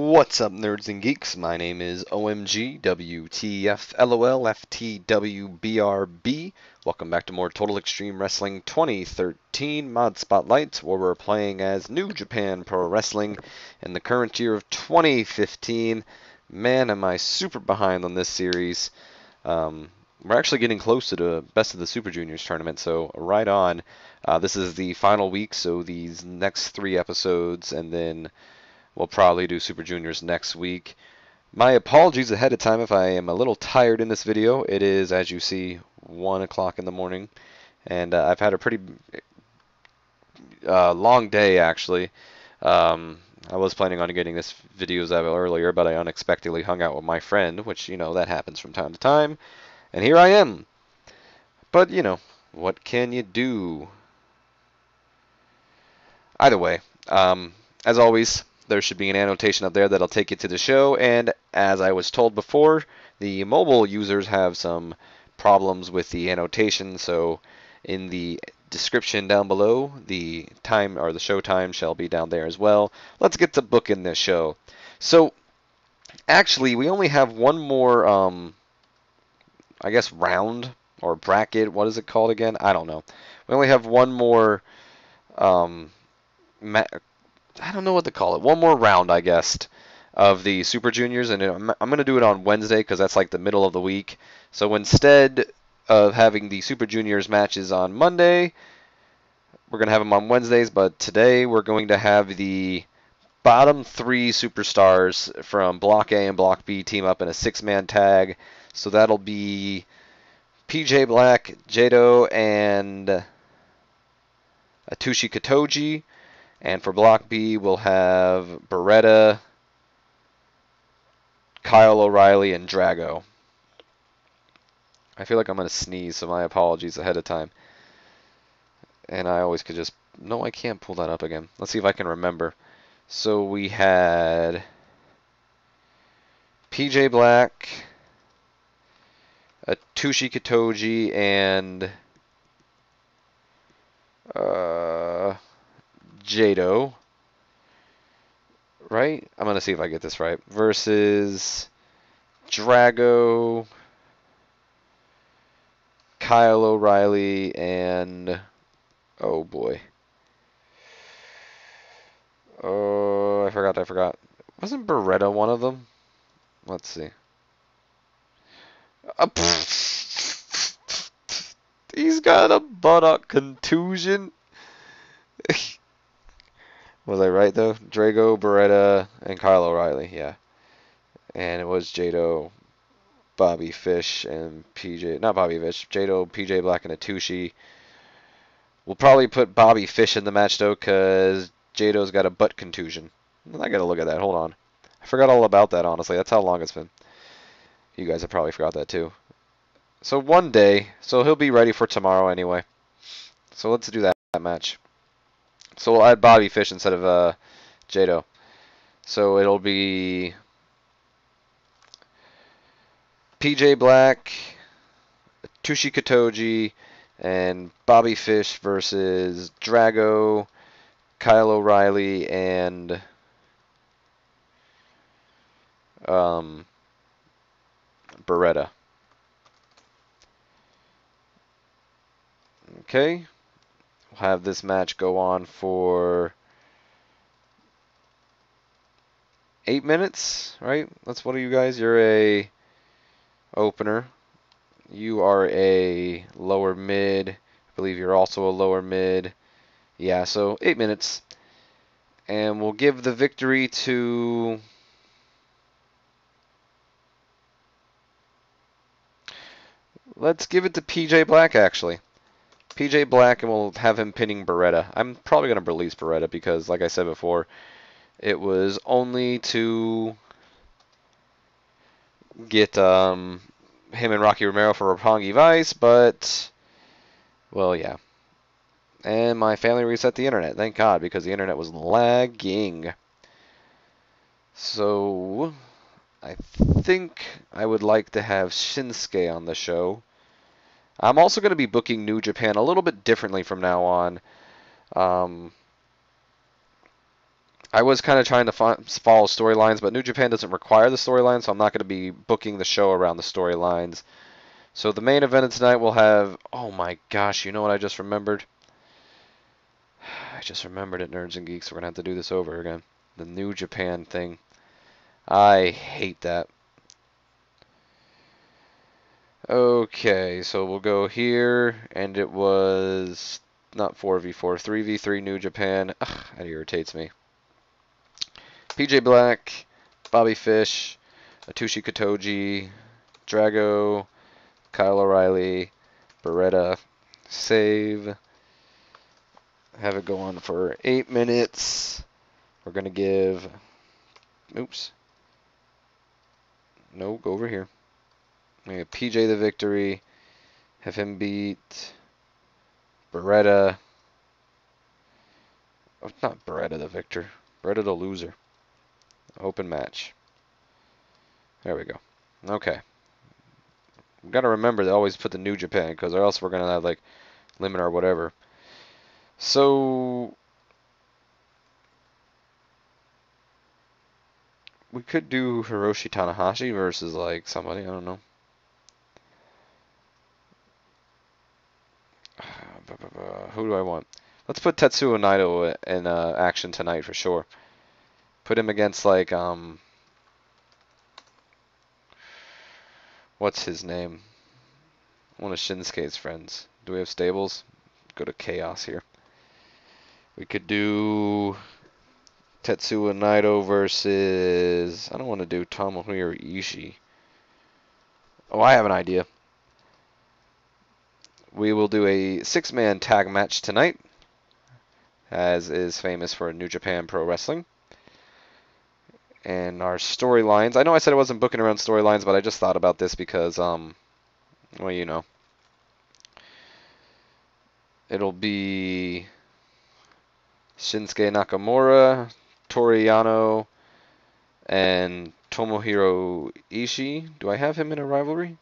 What's up, nerds and geeks? My name is OMGWTFLOLFTWBRB. Welcome back to more Total Extreme Wrestling 2013 Mod Spotlight, where we're playing as New Japan Pro Wrestling in the current year of 2015. Man, am I super behind on this series. We're actually getting close to the Best of the Super Juniors tournament, so right on. This is the final week, so these next 3 episodes, and then we'll probably do Super Juniors next week. My apologies ahead of time if I am a little tired in this video. It is, as you see, 1 o'clock in the morning, and I've had a pretty long day, actually. I was planning on getting this videos out earlier, but I unexpectedly hung out with my friend, which, you know, that happens from time to time. And here I am. But, you know, what can you do? Either way, as always, there should be an annotation up there that'll take you to the show, and as I was told before, the mobile users have some problems with the annotation, so in the description down below, the time or the show time shall be down there as well. Let's get to booking this show. So, actually, we only have one more, I guess, round or bracket. What is it called again? I don't know. We only have one more I don't know what to call it. One more round, I guess, of the Super Juniors, and I'm going to do it on Wednesday because that's like the middle of the week. So instead of having the Super Juniors matches on Monday, we're going to have them on Wednesdays, but today we're going to have the bottom 3 superstars from Block A and Block B team up in a 6-man tag. So that'll be PJ Black, Jado, and Atsushi Katoji. And for Block B, we'll have Beretta, Kyle O'Reilly, and Drago. I feel like I'm going to sneeze, so my apologies ahead of time. And I always could just... No, I can't pull that up again. Let's see if I can remember. So we had PJ Black, Atsushi Katoji, and Jado. Right? I'm going to see if I get this right. Versus Drago, Kyle O'Reilly, and... Oh, boy. Oh, I forgot. Wasn't Beretta one of them? Let's see. He's got a buttock contusion. Was I right, though? Drago, Beretta, and Kyle O'Reilly, yeah. And it was Jado, Bobby Fish, and PJ... Not Bobby Fish. Jado, PJ Black, and Atsushi. We'll probably put Bobby Fish in the match, though, because Jado's got a butt contusion. I gotta look at that. Hold on. I forgot all about that, honestly. That's how long it's been. You guys have probably forgot that, too. So one day. So he'll be ready for tomorrow, anyway. So let's do that match. So we'll add Bobby Fish instead of Jado. So it'll be PJ Black, Atsushi Katoji, and Bobby Fish versus Drago, Kyle O'Reilly, and Beretta. Okay. We'll have this match go on for 8 minutes, right? That's what are you guys? You're a opener. You are a lower mid. I believe you're also a lower mid. Yeah, so 8 minutes. And we'll give the victory to... Let's give it to PJ Black, actually. PJ Black, and we'll have him pinning Beretta. I'm probably going to release Beretta because, like I said before, it was only to get him and Rocky Romero for Roppongi Vice, but, well, yeah. And my family reset the internet, thank God, because the internet was lagging. So, I think I would like to have Shinsuke on the show. I'm also going to be booking New Japan a little bit differently from now on. I was kind of trying to follow storylines, but New Japan doesn't require the storyline, so I'm not going to be booking the show around the storylines. So the main event of tonight will have, oh my gosh, you know what I just remembered? I just remembered it, Nerds and Geeks. We're going to have to do this over again. The New Japan thing. I hate that. Okay, so we'll go here, and it was not 4v4, 3v3 New Japan. Ugh, that irritates me. PJ Black, Bobby Fish, Atsushi Katoji, Drago, Kyle O'Reilly, Beretta, save. Have it go on for 8 minutes. We're going to give, oops, no, go over here. We have PJ the victory, have him beat Beretta, oh, not Beretta the victor, Beretta the loser. Open match. There we go. Okay. We've got to remember to always put the New Japan, because or else we're going to have, like, limit or whatever. So, we could do Hiroshi Tanahashi versus, like, somebody, I don't know. Who do I want? Let's put Tetsuya Naito in action tonight for sure. Put him against, like, what's his name? One of Shinsuke's friends. Do we have stables? Go to Chaos here. We could do Tetsuya Naito versus, I don't want to do Tomohiro Ishii. Oh, I have an idea. We will do a 6-man tag match tonight, as is famous for New Japan Pro Wrestling. And our storylines, I know I said I wasn't booking around storylines, but I just thought about this because, well, you know. It'll be Shinsuke Nakamura, Toru Yano, and Tomohiro Ishii. Do I have him in a rivalry?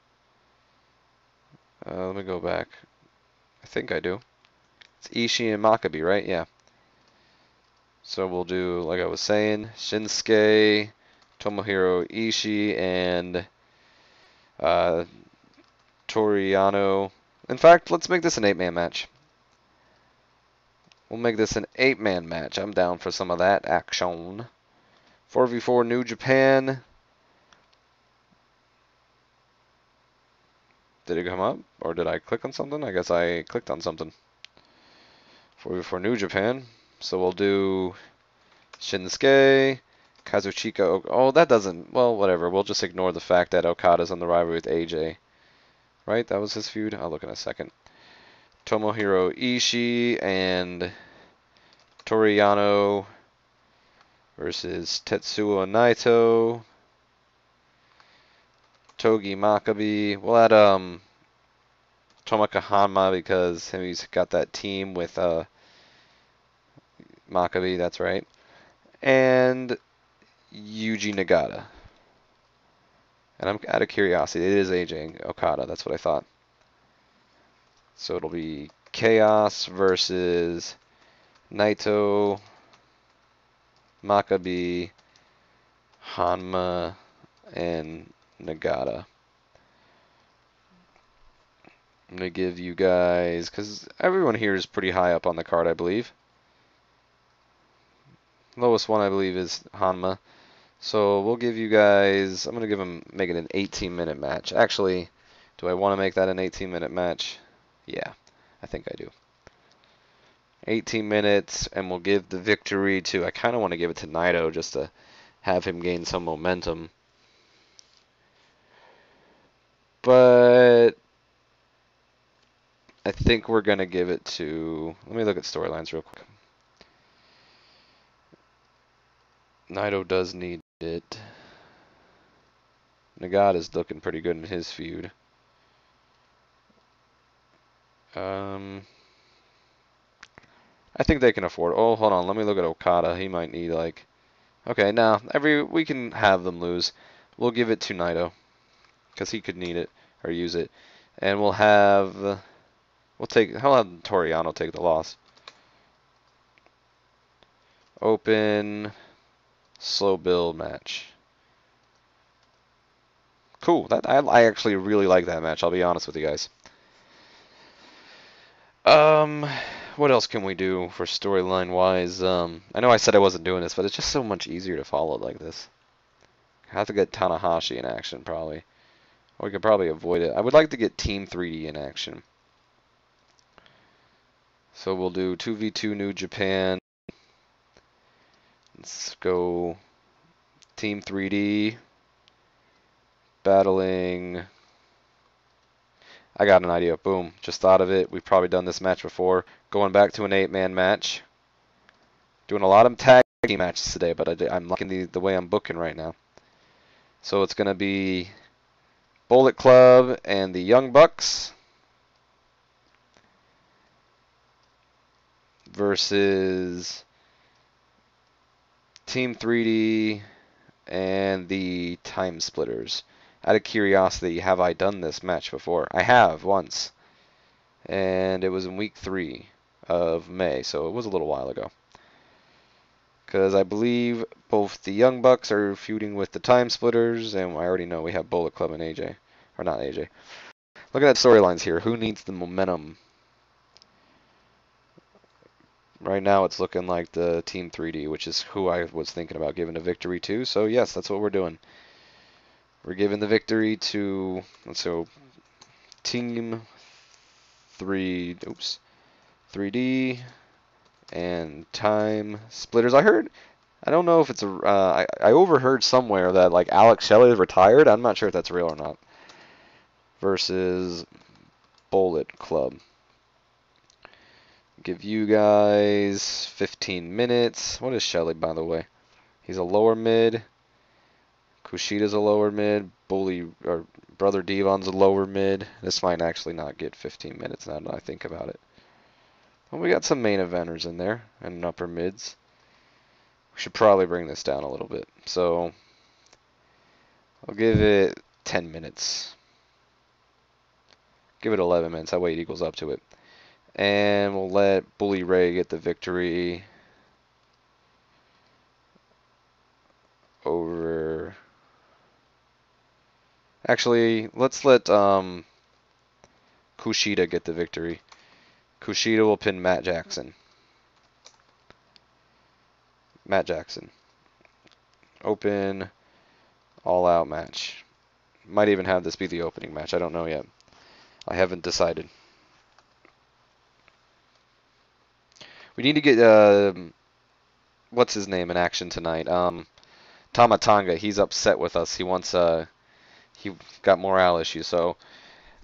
Let me go back. I think I do. It's Ishii and Maccabi, right? Yeah. So we'll do, like I was saying, Shinsuke, Tomohiro Ishii, and Toru Yano. In fact, let's make this an 8-man match. We'll make this an 8-man match. I'm down for some of that action. 4v4 New Japan. Did it come up? Or did I click on something? I guess I clicked on something. 4v4 New Japan. So we'll do Shinsuke, Kazuchika. Oh, that doesn't. Well, whatever. We'll just ignore the fact that Okada's on the rivalry with AJ. Right? That was his feud? I'll look in a second. Tomohiro Ishii and Toru Yano versus Tetsuya Naito. Togi Makabe. We'll add Tomaka Hanma because he's got that team with Makabe, that's right. And Yuji Nagata. And I'm out of curiosity, it is AJ Okada, that's what I thought. So it'll be Chaos versus Naito, Makabe, Hanma, and Nagata. I'm going to give you guys, because everyone here is pretty high up on the card, I believe. Lowest one, I believe, is Hanma. So we'll give you guys, I'm going to make it an 18-minute match. Actually, do I want to make that an 18-minute match? Yeah, I think I do. 18 minutes, and we'll give the victory to, I kind of want to give it to Naito just to have him gain some momentum. But I think we're going to give it to, let me look at storylines real quick. Naito does need it. Nagata's looking pretty good in his feud. I think they can afford. Oh, hold on. Let me look at Okada. He might need like. Okay, now we can have them lose. We'll give it to Naito because he could need it or use it, and we'll have. He'll have Toru Yano take the loss. Open slow build match. Cool. I actually really like that match. I'll be honest with you guys. What else can we do for storyline wise? I know I said I wasn't doing this, but it's just so much easier to follow like this. I have to get Tanahashi in action probably, or we could probably avoid it. I would like to get Team 3D in action. So we'll do 2v2 New Japan. Let's go Team 3D battling. I got an idea. Boom. Just thought of it. We've probably done this match before. Going back to an 8-man match. Doing a lot of tag team matches today, but I'm liking the way I'm booking right now. So it's going to be Bullet Club and the Young Bucks versus Team 3D and the Time Splitters. Out of curiosity, have I done this match before? I have, once. And it was in week 3 of May, so it was a little while ago. Because I believe both the Young Bucks are feuding with the Time Splitters, and I already know we have Bullet Club and AJ. Or not AJ. Look at that storylines here. Who needs the momentum? Right now it's looking like the Team 3D, which is who I was thinking about giving a victory to. So yes, that's what we're doing. We're giving the victory to, so Team 3D and Time Splitters. I don't know if it's I overheard somewhere that like Alex Shelley is retired. I'm not sure if that's real or not. Versus Bullet Club. Give you guys 15 minutes. What is Shelley, by the way? He's a lower mid. Kushida's a lower mid. Or Brother Devon's a lower mid. This might actually not get 15 minutes now that I think about it. Well, we got some main eventers in there and upper mids. We should probably bring this down a little bit. So I'll give it 10 minutes. Give it 11 minutes. That way it equals up to it. And we'll let Bully Ray get the victory over. Actually, let's let Kushida get the victory. Kushida will pin Matt Jackson. Matt Jackson. Open, all-out match. Might even have this be the opening match. I don't know yet. I haven't decided. We need to get what's his name in action tonight? Tama Tonga. He's upset with us. He wants he got morale issues. So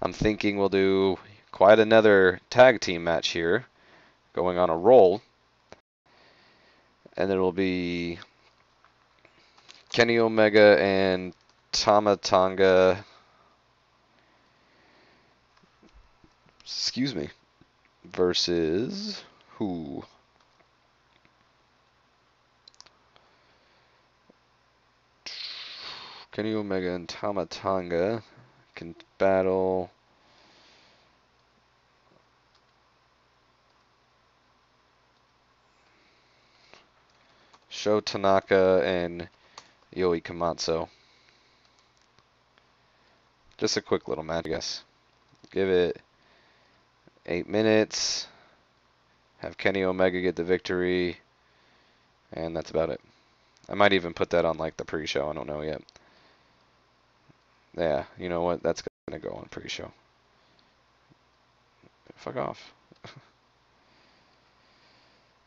I'm thinking we'll do quite another tag team match here, going on a roll, and it will be Kenny Omega and Tama Tonga. Excuse me. Versus who? Kenny Omega and Tama Tonga can battle. Sho Tanaka and Yoi Komatsu. Just a quick little match, I guess. Give it 8 minutes. Have Kenny Omega get the victory. And that's about it. I might even put that on like the pre-show. I don't know yet. Yeah, you know what? That's going to go on pre-show. Fuck off.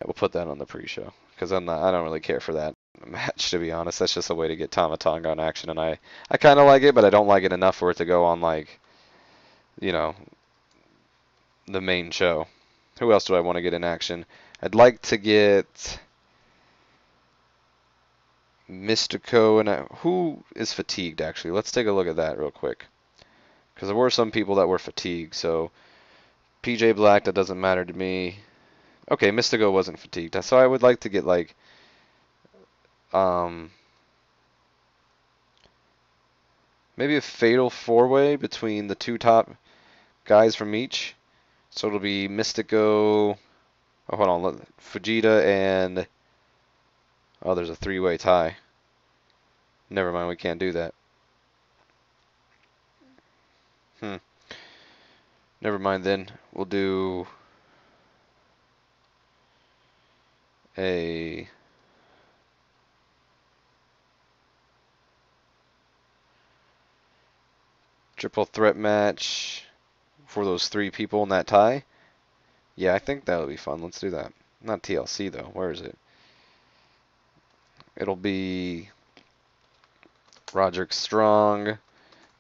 We'll put that on the pre-show. Because I don't really care for that match, to be honest. That's just a way to get Tama Tonga on action. And I kind of like it, but I don't like it enough for it to go on like, you know, the main show. Who else do I want to get in action? I'd like to get Mystico, and who is fatigued, actually? Let's take a look at that real quick. Because there were some people that were fatigued, so PJ Black, that doesn't matter to me. Okay, Mystico wasn't fatigued, so I would like to get, like, maybe a fatal four-way between the two top guys from each. So it'll be Mystico, oh, hold on, Fujita and Oh, there's a three-way tie. Never mind, we can't do that. Hmm. Never mind then. We'll do a triple threat match for those three people in that tie. Yeah, I think that'll be fun. Let's do that. Not TLC though. Where is it? It'll be Roderick Strong,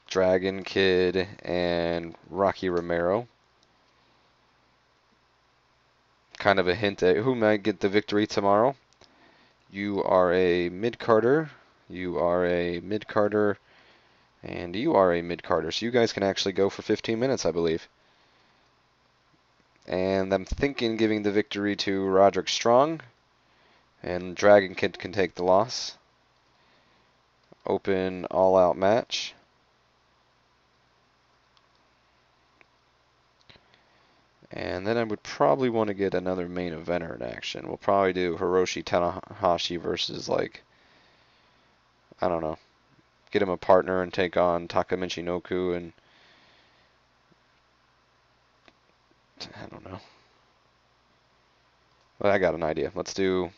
Dragon Kid, and Rocky Romero. Kind of a hint at who might get the victory tomorrow. You are a mid-carder. You are a mid-carder. And you are a mid-carder. So you guys can actually go for 15 minutes, I believe. And I'm thinking giving the victory to Roderick Strong. And Dragon Kid can take the loss. Open all-out match. And then I would probably want to get another main eventer in action. We'll probably do Hiroshi Tanahashi versus, like, I don't know, get him a partner and take on Taka Michinoku and I don't know. But I got an idea. Let's do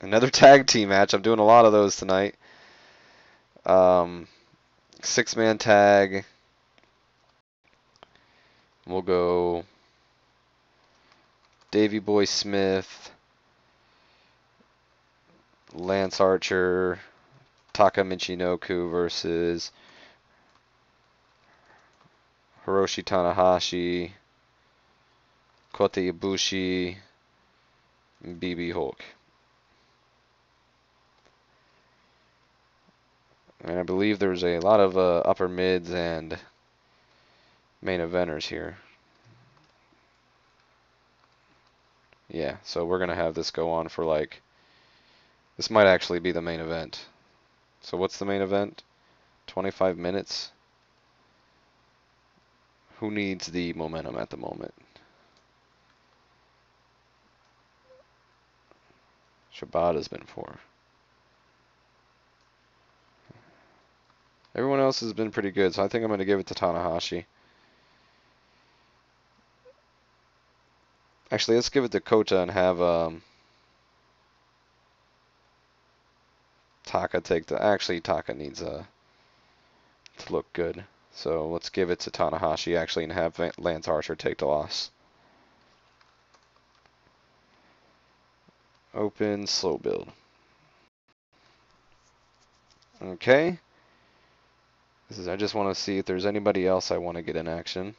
another tag team match. I'm doing a lot of those tonight. Six-man tag. We'll go Davey Boy Smith, Lance Archer, Taka Michinoku versus Hiroshi Tanahashi, Kota Ibushi, and BB Hulk. And I believe there's a lot of upper mids and main eventers here. Yeah, so we're going to have this go on for like, this might actually be the main event. So what's the main event? 25 minutes? Who needs the momentum at the moment? Shibata's been for. Everyone else has been pretty good, so I think I'm going to give it to Tanahashi. Actually, let's give it to Kota and have Taka take the. Actually, Taka needs to look good. So let's give it to Tanahashi actually and have Lance Archer take the loss. Open, slow build. Okay. I just want to see if there's anybody else I want to get in action.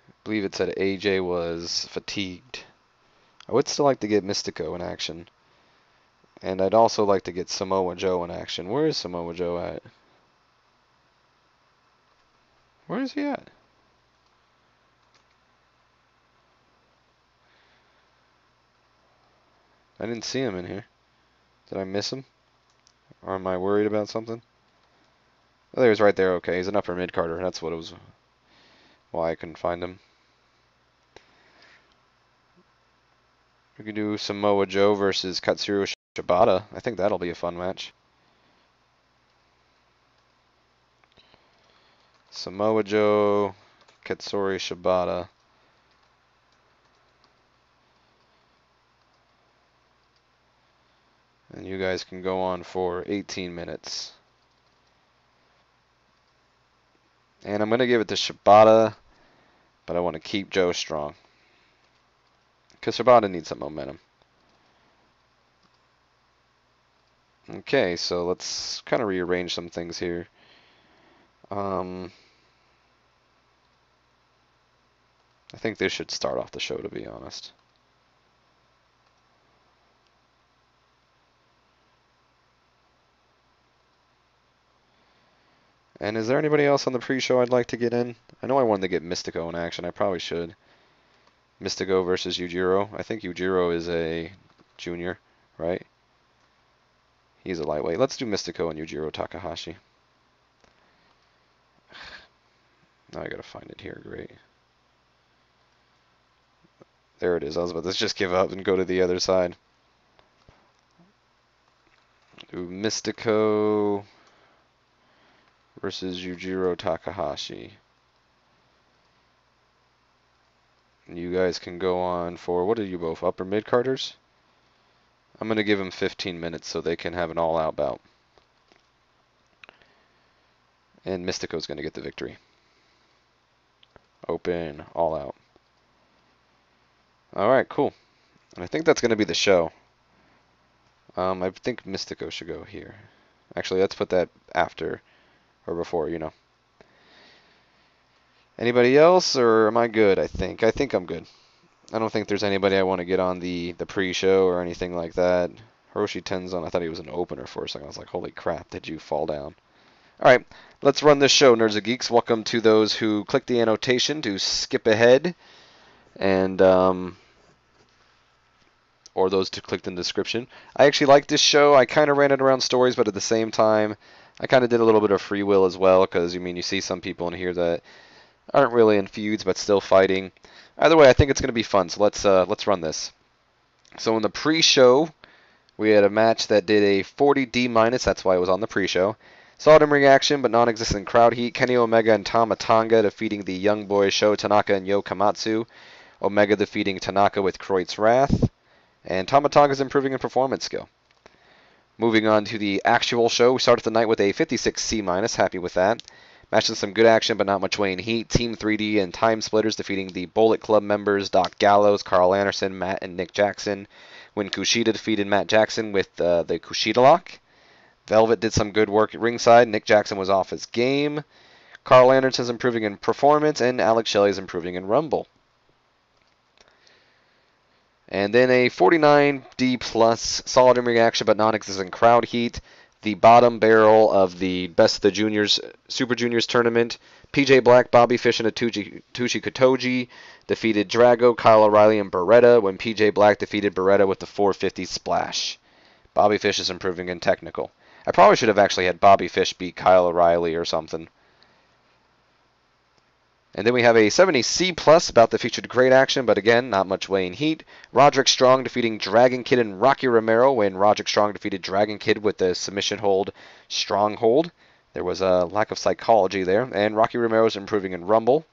I believe it said AJ was fatigued. I would still like to get Mystico in action. And I'd also like to get Samoa Joe in action. Where is Samoa Joe at? Where is he at? I didn't see him in here. Did I miss him? Or am I worried about something? Oh, there he is right there. Okay, he's an upper mid-carder. That's what it was. Why I couldn't find him. We could do Samoa Joe versus Katsuro Shibata. I think that'll be a fun match. Samoa Joe, Katsuri Shibata. And you guys can go on for 18 minutes. And I'm going to give it to Shibata, but I want to keep Joe strong. Because Shibata needs some momentum. Okay, so let's kind of rearrange some things here. I think this should start off the show, to be honest. And is there anybody else on the pre-show I'd like to get in? I know I wanted to get Mystico in action. I probably should. Mystico versus Yujiro. I think Yujiro is a junior, right? He's a lightweight. Let's do Mystico and Yujiro Takahashi. Now I gotta find it here. Great. There it is. I was about to just give up and go to the other side. Ooh, Mystico versus Yujiro Takahashi. You guys can go on for, what are you both, upper mid-carders? I'm going to give them 15 minutes so they can have an all-out bout. And Mystico's going to get the victory. Open, all out. Alright, cool. And I think that's going to be the show. I think Mystico should go here. Actually, let's put that after, or before, you know. Anybody else, or am I good, I think? I think I'm good. I don't think there's anybody I want to get on the pre-show or anything like that. Hiroshi Tenzan, I thought he was an opener for a second. I was like, holy crap, did you fall down? Alright, let's run this show, Nerds and Geeks. Welcome to those who click the annotation to skip ahead, and or those who clicked in the description. I actually like this show. I kind of ran it around stories, but at the same time, I kind of did a little bit of free will as well, because, you see some people in here that aren't really in feuds, but still fighting. Either way, I think it's going to be fun, so let's run this. So in the pre-show, we had a match that did a 40 D-, that's why it was on the pre-show. Solid in ring action, but non-existent crowd heat. Kenny Omega and Tama Tonga defeating the Young Boys Sho Tanaka and Yo Komatsu. Omega defeating Tanaka with Croyt's Wrath. And Tama Tonga's improving in performance skill. Moving on to the actual show, we started the night with a 56 C-, happy with that. Match with some good action, but not much weighing heat. Team 3D and Time Splitters defeating the Bullet Club members Doc Gallows, Carl Anderson, Matt, and Nick Jackson. When Kushida defeated Matt Jackson with the Kushida Lock. Velvet did some good work at ringside. Nick Jackson was off his game. Carl Anderson's improving in performance, and Alex Shelley's improving in Rumble. And then a 49 D+, solid in ring action, but non-existent crowd heat. The bottom barrel of the Best of the Juniors, Super Juniors tournament. PJ Black, Bobby Fish, and Atsushi Kotoji defeated Drago, Kyle O'Reilly, and Beretta when PJ Black defeated Beretta with the 450 splash. Bobby Fish is improving in technical. I probably should have actually had Bobby Fish beat Kyle O'Reilly or something. And then we have a 70 C+ about the featured great action, but again, not much weighing heat. Roderick Strong defeating Dragon Kid and Rocky Romero when Roderick Strong defeated Dragon Kid with the submission hold stronghold. There was a lack of psychology there, and Rocky Romero's improving in Rumble.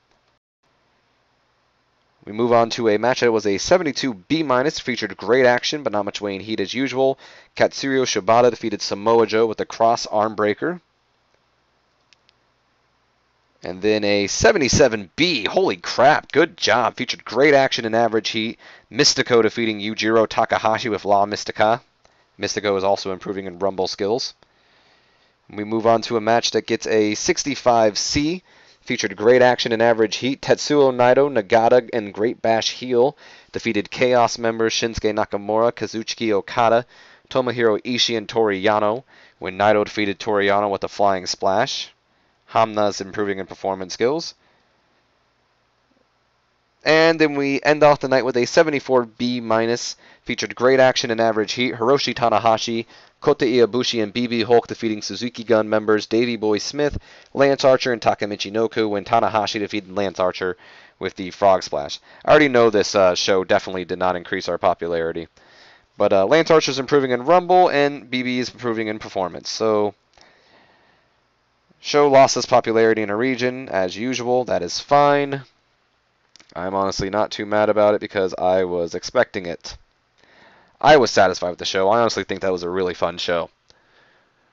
We move on to a match that was a 72 B-, featured great action, but not much weighing heat as usual. Katsurio Shibata defeated Samoa Joe with a cross arm breaker. And then a 77B, holy crap, good job. Featured great action in average heat. Mystico defeating Yujiro Takahashi with La Mystica. Mystico is also improving in Rumble skills. We move on to a match that gets a 65C. Featured great action in average heat. Tetsuo Naito, Nagata, and Great Bash Heel defeated Chaos members Shinsuke Nakamura, Kazuchika Okada, Tomohiro Ishii, and Toru Yano when Naito defeated Toru Yano with a flying splash. Hamna's improving in performance skills. And then we end off the night with a 74B-. Featured great action in average heat. Hiroshi Tanahashi, Kota Ibushi, and BB Hulk defeating Suzuki Gun members Davey Boy Smith, Lance Archer, and Takamichi Noku when Tanahashi defeated Lance Archer with the Frog Splash. I already know this show definitely did not increase our popularity. But Lance Archer's improving in Rumble, and BB is improving in performance. So, show lost its popularity in a region, as usual. That is fine. I'm honestly not too mad about it because I was expecting it. I was satisfied with the show. I honestly think that was a really fun show.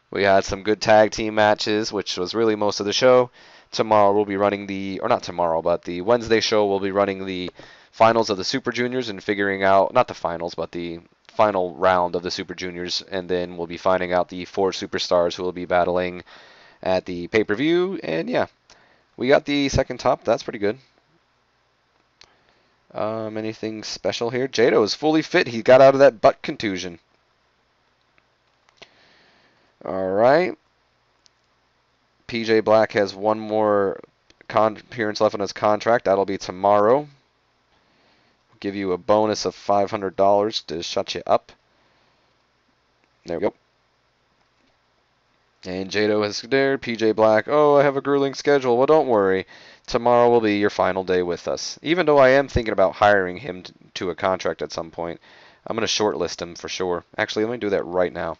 We had some good tag team matches, which was really most of the show. Tomorrow we'll be running or not tomorrow, but the Wednesday show we'll be running the finals of the Super Juniors and figuring out, not the finals, but the final round of the Super Juniors, and then we'll be finding out the 4 superstars who will be battling at the pay-per-view, and yeah, we got the second top. That's pretty good. Anything special here? Jado is fully fit. He got out of that butt contusion. Alright. PJ Black has one more appearance left on his contract. That'll be tomorrow. We'll give you a bonus of $500 to shut you up. There we go. And Jado has dared PJ Black, oh, I have a grueling schedule. Well, don't worry. Tomorrow will be your final day with us. Even though I am thinking about hiring him to a contract at some point, I'm going to shortlist him for sure. Actually, let me do that right now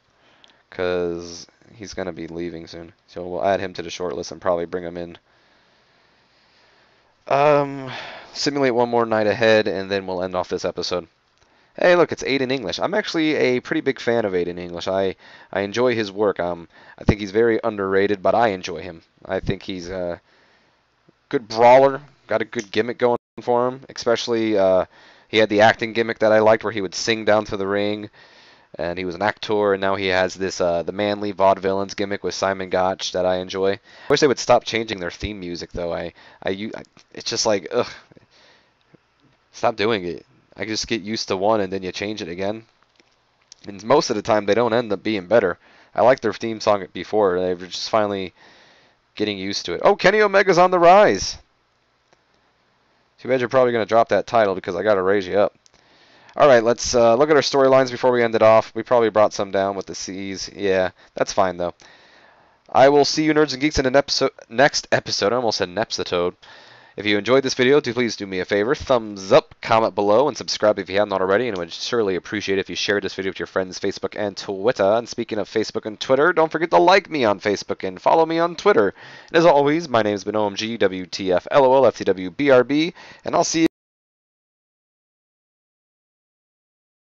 because he's going to be leaving soon. So we'll add him to the shortlist and probably bring him in. Simulate one more night ahead, and then we'll end off this episode. Hey, look, it's Aiden English. I'm actually a pretty big fan of Aiden English. I enjoy his work. I think he's very underrated, but I enjoy him. I think he's a good brawler, got a good gimmick going for him. Especially, he had the acting gimmick that I liked, where he would sing down to the ring, and he was an actor. And now he has this the manly vaudevillains gimmick with Simon Gotch that I enjoy. I wish they would stop changing their theme music, though. It's just like, ugh, stop doing it. I just get used to one and then you change it again. And most of the time they don't end up being better. I liked their theme song before. They were just finally getting used to it. Oh, Kenny Omega's on the rise. Too bad you're probably going to drop that title because I got to raise you up. All right, let's look at our storylines before we end it off. We probably brought some down with the C's. Yeah, that's fine, though. I will see you nerds and geeks in the next episode. I almost said Nepsitode. If you enjoyed this video, please do me a favor, thumbs up, comment below, and subscribe if you haven't already, and I would surely appreciate it if you shared this video with your friends, Facebook and Twitter. And speaking of Facebook and Twitter, don't forget to like me on Facebook and follow me on Twitter. And as always, my name has been OMG, WTF, LOL, FTW, BRB, and I'll see you